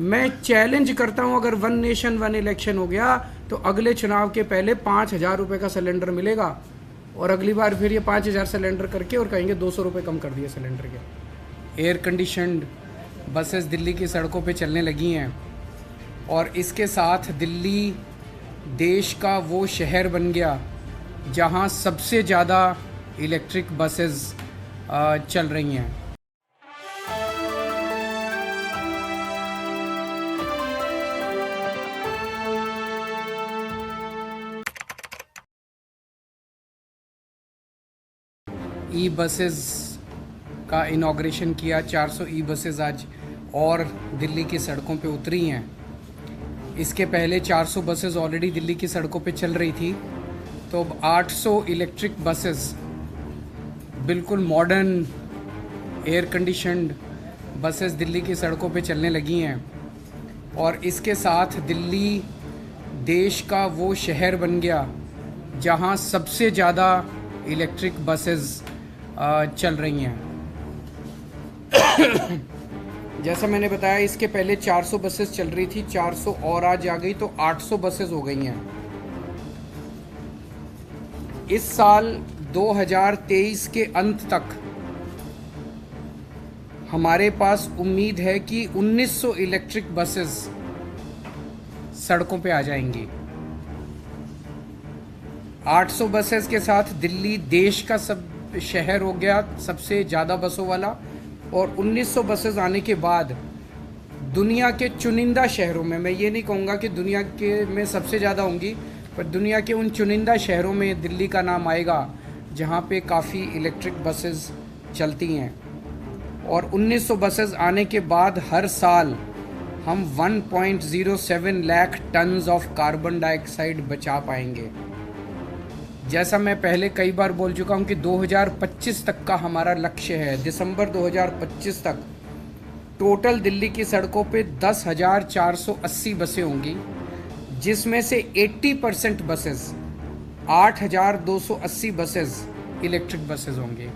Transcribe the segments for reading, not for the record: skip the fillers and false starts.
मैं चैलेंज करता हूं, अगर वन नेशन वन इलेक्शन हो गया तो अगले चुनाव के पहले 5,000 रुपये का सिलेंडर मिलेगा, और अगली बार फिर ये 5,000 सिलेंडर करके और कहेंगे 200 रुपये कम कर दिए सिलेंडर के। एयर कंडीशनड बसेस दिल्ली की सड़कों पे चलने लगी हैं, और इसके साथ दिल्ली देश का वो शहर बन गया जहां सबसे ज़्यादा इलेक्ट्रिक बसेस चल रही हैं। ई बसेस का इनॉग्रेशन किया, 400 ई बसेस आज और दिल्ली की सड़कों पे उतरी हैं। इसके पहले 400 बसेस ऑलरेडी दिल्ली की सड़कों पे चल रही थी, तो अब 800 इलेक्ट्रिक बसेस बिल्कुल modern air conditioned buses Delhi की सड़कों पे चलने लगी हैं, और इसके साथ दिल्ली देश का वो शहर बन गया जहां सबसे ज़्यादा इलेक्ट्रिक बसेस चल रही हैं। जैसा मैंने बताया, इसके पहले 400 बसेस चल रही थी, 400 और आज आ गई तो 800 बसेस हो गई हैं। इस साल 2023 के अंत तक हमारे पास उम्मीद है कि 1900 इलेक्ट्रिक बसेस सड़कों पे आ जाएंगी। 800 बसेस के साथ दिल्ली देश का सब शहर हो गया सबसे ज़्यादा बसों वाला, और 1900 बसेस आने के बाद दुनिया के चुनिंदा शहरों में, मैं ये नहीं कहूँगा कि दुनिया के में सबसे ज़्यादा होंगी, पर दुनिया के उन चुनिंदा शहरों में दिल्ली का नाम आएगा जहाँ पे काफ़ी इलेक्ट्रिक बसेस चलती हैं। और 1900 बसेस आने के बाद हर साल हम 1.07 lakh tons of carbon dioxide बचा पाएंगे। जैसा मैं पहले कई बार बोल चुका हूँ कि 2025 तक का हमारा लक्ष्य है। दिसंबर 2025 तक टोटल दिल्ली की सड़कों पे 10,480 बसें होंगी, जिसमें से 80% बसेस 8,280 बसेस इलेक्ट्रिक बसेस होंगे।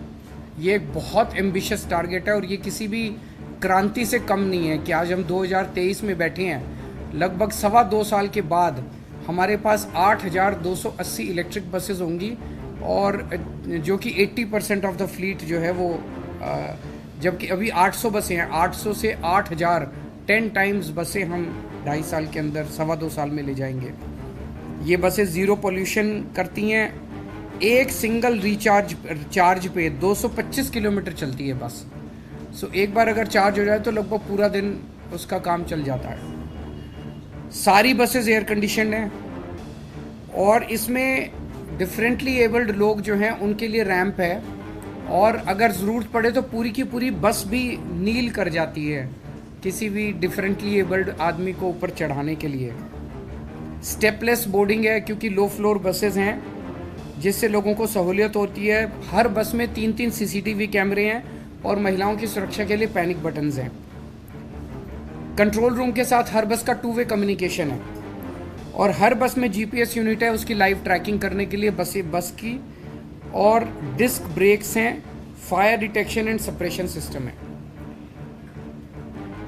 ये एक बहुत एम्बिशियस टारगेट है, और ये किसी भी क्रांति से कम नहीं है कि आज हम 2023 में बैठे हैं। लगभग 2.25 साल के बाद हमारे पास 8,280 इलेक्ट्रिक बसेस होंगी, और जो कि 80% ऑफ द फ्लीट जो है वो, जबकि अभी 800 बसें हैं, 800 से 8,000 10 टाइम्स बसें हम 2.5 साल के अंदर 2.25 साल में ले जाएंगे। ये बसें ज़ीरो पोल्यूशन करती हैं। एक सिंगल चार्ज पे 225 किलोमीटर चलती है बस। सो एक बार अगर चार्ज हो जाए तो लगभग पूरा दिन उसका काम चल जाता है। सारी बसेस एयर कंडीशन हैं, और इसमें डिफरेंटली एबल्ड लोग जो हैं उनके लिए रैंप है, और अगर ज़रूरत पड़े तो पूरी की पूरी बस भी नील कर जाती है किसी भी डिफरेंटली एबल्ड आदमी को ऊपर चढ़ाने के लिए। स्टेपलेस बोर्डिंग है क्योंकि लो फ्लोर बसेस हैं, जिससे लोगों को सहूलियत होती है। हर बस में 3-3 CCTV कैमरे हैं, और महिलाओं की सुरक्षा के लिए पैनिक बटन्स हैं। कंट्रोल रूम के साथ हर बस का 2 वे कम्युनिकेशन है, और हर बस में GPS यूनिट है उसकी लाइव ट्रैकिंग करने के लिए बस की, और डिस्क ब्रेक्स हैं, fire detection and suppression system है।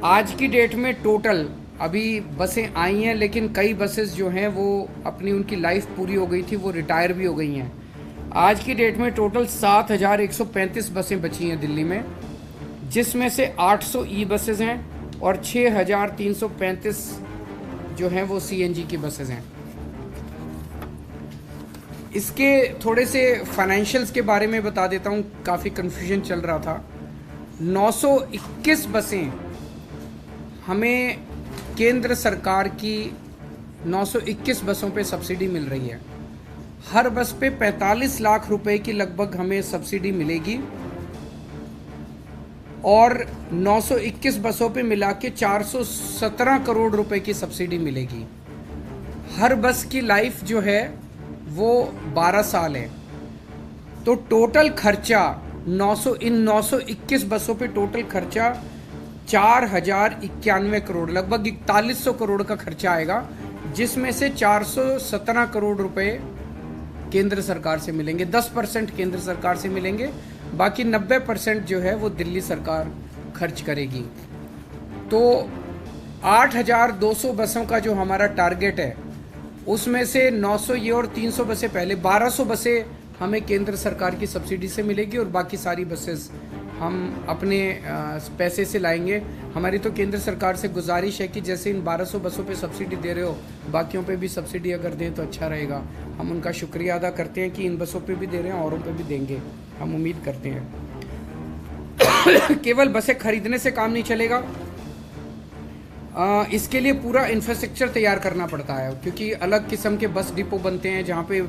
आज की डेट में टोटल अभी बसें आई हैं, लेकिन कई बसेस जो हैं वो अपनी उनकी लाइफ पूरी हो गई थी, वो रिटायर भी हो गई हैं। आज की डेट में टोटल 7,135 बसें बची हैं दिल्ली में, जिसमें से 800 ई बसेस हैं और 6,335 जो हैं वो CNG की बसेस हैं। इसके थोड़े से फाइनेंशियल्स के बारे में बता देता हूँ, काफ़ी कन्फ्यूजन चल रहा था। 921 बसें हमें केंद्र सरकार की 921 बसों पे सब्सिडी मिल रही है। हर बस पे 45 लाख रुपए की लगभग हमें सब्सिडी मिलेगी, और 921 बसों पे मिला के 417 करोड़ रुपए की सब्सिडी मिलेगी। हर बस की लाइफ जो है वो 12 साल है, तो टोटल खर्चा 921 बसों पे टोटल खर्चा 4,091 करोड़, लगभग 4100 करोड़ का खर्चा आएगा, जिसमें से 417 करोड़ रुपए केंद्र सरकार से मिलेंगे। 10% केंद्र सरकार से मिलेंगे, बाकी 90% जो है वो दिल्ली सरकार खर्च करेगी। तो 8,200 बसों का जो हमारा टारगेट है, उसमें से 900 ये और 300 बसें पहले, 1200 बसें हमें केंद्र सरकार की सब्सिडी से मिलेगी और बाकी सारी बसेस हम अपने पैसे से लाएंगे। हमारी तो केंद्र सरकार से गुजारिश है कि जैसे इन 1200 बसों पे सब्सिडी दे रहे हो, बाकियों पे भी सब्सिडी अगर दें तो अच्छा रहेगा। हम उनका शुक्रिया अदा करते हैं कि इन बसों पे भी दे रहे हैं, औरों पे भी देंगे, हम उम्मीद करते हैं। केवल बसें खरीदने से काम नहीं चलेगा, इसके लिए पूरा इंफ्रास्ट्रक्चर तैयार करना पड़ता है, क्योंकि अलग किस्म के बस डिपो बनते हैं जहाँ पे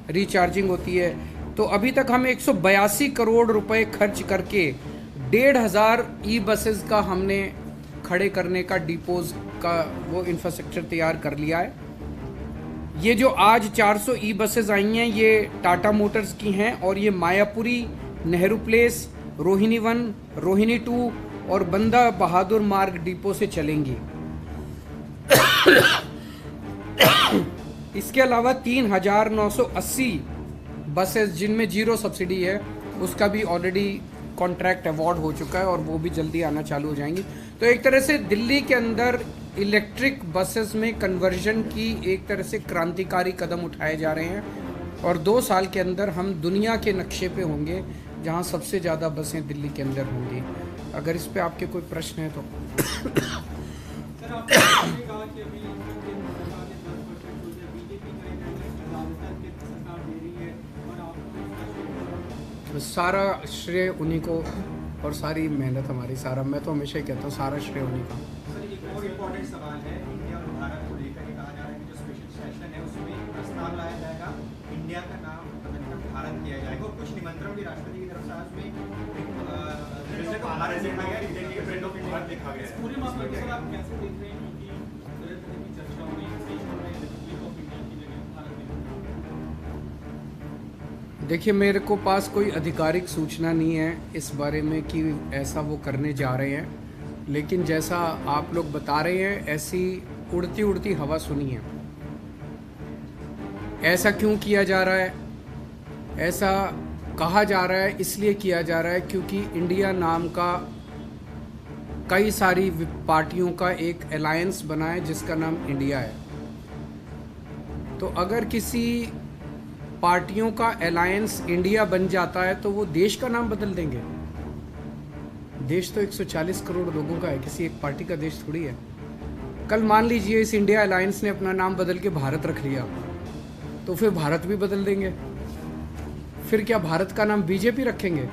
रिचार्जिंग होती है। तो अभी तक हम 182 करोड़ रुपए खर्च करके 1,500 ई बसेस का हमने खड़े करने का डिपोज का वो इंफ्रास्ट्रक्चर तैयार कर लिया है। ये जो आज 400 ई बसेस आई हैं, ये टाटा मोटर्स की हैं और ये मायापुरी, नेहरू प्लेस, रोहिणी 1, रोहिणी 2 और बंदा बहादुर मार्ग डिपो से चलेंगी। इसके अलावा 3,980 बसेस जिनमें जीरो सब्सिडी है, उसका भी ऑलरेडी कॉन्ट्रैक्ट अवार्ड हो चुका है और वो भी जल्दी आना चालू हो जाएंगी। तो एक तरह से दिल्ली के अंदर इलेक्ट्रिक बसेस में कन्वर्जन की एक तरह से क्रांतिकारी कदम उठाए जा रहे हैं और 2 साल के अंदर हम दुनिया के नक्शे पे होंगे जहां सबसे ज़्यादा बसें दिल्ली के अंदर होंगी। अगर इस पे आपके कोई प्रश्न है तो सारा श्रेय उन्हीं को और सारी मेहनत हमारी, सारा, मैं तो हमेशा ही कहता हूँ सारा श्रेय उन्हीं का। सर, एक और इम्पोर्टेंट सवाल है, इंडिया और भारत को लेकर कहा जा रहा है कि जो स्पेशल सेशन है उसमें प्रस्ताव लाया जाएगा, इंडिया का नाम बदलकर भारत किया जाएगा और कुछ निमंत्रण भी राष्ट्रपति की तरफ से आज में भारत लिखा गया, फ्रेंड ऑफ भारत लिखा गया। पूरे मामले को सर आप कैसे देख रहे हैं, क्योंकि तरह तरह की चर्चा हो रही है स्टेशन में रिपब्लिक ऑफ इंडिया की जगह भारत लिखा। देखिए, मेरे को पास कोई आधिकारिक सूचना नहीं है इस बारे में कि ऐसा वो करने जा रहे हैं, लेकिन जैसा आप लोग बता रहे हैं ऐसी उड़ती उड़ती हवा सुनी है। ऐसा क्यों किया जा रहा है? ऐसा कहा जा रहा है, इसलिए किया जा रहा है क्योंकि इंडिया नाम का कई सारी पार्टियों का एक अलायंस बना है जिसका नाम इंडिया है। तो अगर किसी पार्टियों का अलायंस इंडिया बन जाता है तो वो देश का नाम बदल देंगे। देश तो 140 करोड़ लोगों का है, किसी एक पार्टी का देश थोड़ी है। कल मान लीजिए इस इंडिया अलायंस ने अपना नाम बदल के भारत रख लिया, तो फिर भारत भी बदल देंगे। फिर क्या भारत का नाम बीजेपी रखेंगे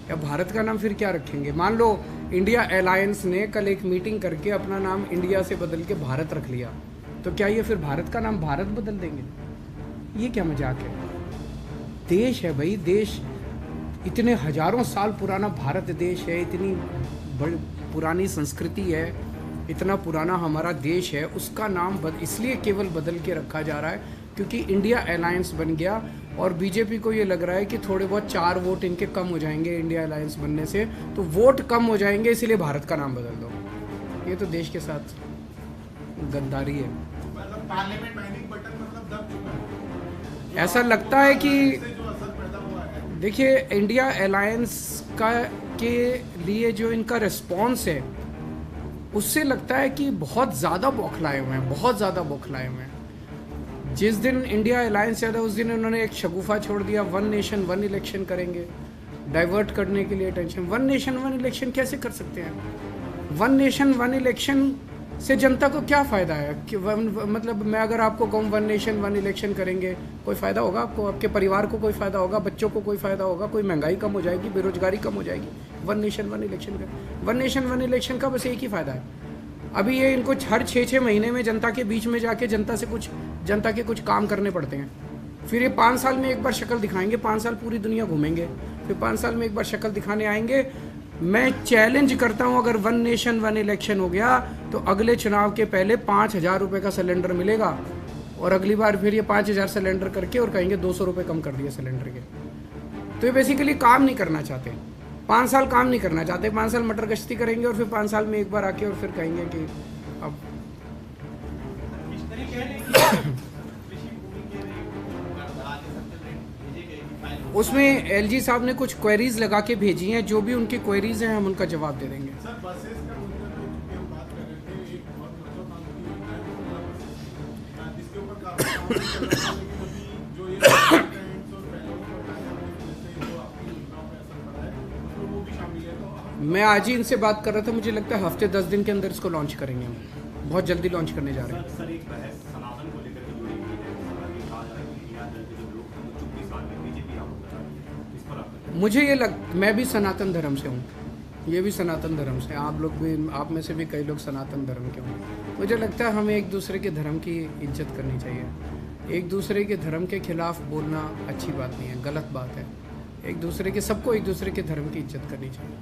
या भारत का नाम फिर क्या रखेंगे? मान लो इंडिया अलायंस ने कल एक मीटिंग करके अपना नाम इंडिया से बदल के भारत रख लिया, तो क्या ये फिर भारत का नाम भारत बदल देंगे? ये क्या मजाक है? देश है भाई, देश इतने हजारों साल पुराना भारत देश है, इतनी बड़ी पुरानी संस्कृति है, इतना पुराना हमारा देश है, उसका नाम इसलिए केवल बदल के रखा जा रहा है क्योंकि इंडिया अलायंस बन गया और बीजेपी को ये लग रहा है कि थोड़े बहुत 4 वोट इनके कम हो जाएंगे इंडिया अलायंस बनने से, तो वोट कम हो जाएंगे इसलिए भारत का नाम बदल दो। ये तो देश के साथ गद्दारी है। मतलब पार्लियामेंट बैनिंग बटन मतलब दब चुका है। ऐसा लगता है कि देखिए इंडिया अलायंस का के लिए जो इनका रिस्पॉन्स है उससे लगता है कि बहुत ज़्यादा बौखलाए हुए हैं, बहुत ज़्यादा बौखलाए हुए हैं। जिस दिन इंडिया अलायंस आया था उस दिन उन्होंने एक शगुफा छोड़ दिया, 1 नेशन 1 इलेक्शन करेंगे, डाइवर्ट करने के लिए टेंशन। 1 नेशन 1 इलेक्शन कैसे कर सकते हैं? 1 नेशन 1 इलेक्शन से जनता को क्या फ़ायदा है कि मतलब मैं अगर आपको कहूँ 1 नेशन 1 इलेक्शन करेंगे, कोई फ़ायदा होगा आपको? आपके परिवार को कोई फ़ायदा होगा? बच्चों को कोई फ़ायदा होगा? कोई महंगाई कम हो जाएगी, बेरोजगारी कम हो जाएगी? 1 नेशन 1 इलेक्शन का 1 नेशन 1 इलेक्शन का बस एक ही फ़ायदा है। अभी ये इनको हर 6-6 महीने में जनता के बीच में जाके जनता के कुछ काम करने पड़ते हैं। फिर ये 5 साल में एक बार शक्ल दिखाएंगे, 5 साल पूरी दुनिया घूमेंगे, फिर 5 साल में एक बार शक्ल दिखाने आएंगे। मैं चैलेंज करता हूं अगर 1 नेशन 1 इलेक्शन हो गया तो अगले चुनाव के पहले 5,000 रुपये का सिलेंडर मिलेगा और अगली बार फिर ये 5,000 सिलेंडर करके और कहेंगे 200 रुपये कम कर दिए सिलेंडर के। तो ये बेसिकली काम नहीं करना चाहते, 5 साल काम नहीं करना चाहते, 5 साल मटर गश्ती करेंगे और फिर 5 साल में एक बार आके और फिर कहेंगे कि अब उसमें एलजी साहब ने कुछ क्वेरीज लगा के भेजी हैं, जो भी उनकी क्वेरीज हैं हम उनका जवाब दे देंगे। सर, बसेस का मुद्दा पे हम बात कर रहे थे, जो ये ट्रेंड्स और पहलों को हटाया और जैसे जो आपकी योजनाओं पे असर पड़ा है तो वो भी शामिल है। तो मैं आज ही इनसे बात कर रहा था, मुझे लगता है हफ्ते 10 दिन के अंदर इसको लॉन्च करेंगे हम, बहुत जल्दी लॉन्च करने जा रहे हैं। सर एक बहस सनातन को लेकर के जुड़ी हुई है। ये कहा जा रहा है कि इंडिया दल के जो लोग थे वो 24 साल में बीजेपी आउट करा दी। इस पर आपका मुझे ये मैं भी सनातन धर्म से हूँ, ये भी सनातन धर्म से, आप लोग भी, आप में से भी कई लोग सनातन धर्म के हों। मुझे लगता है हमें एक दूसरे के धर्म की इज्जत करनी चाहिए। एक दूसरे के धर्म के खिलाफ बोलना अच्छी बात नहीं है, गलत बात है। एक दूसरे के, सबको एक दूसरे के धर्म की इज्जत करनी चाहिए।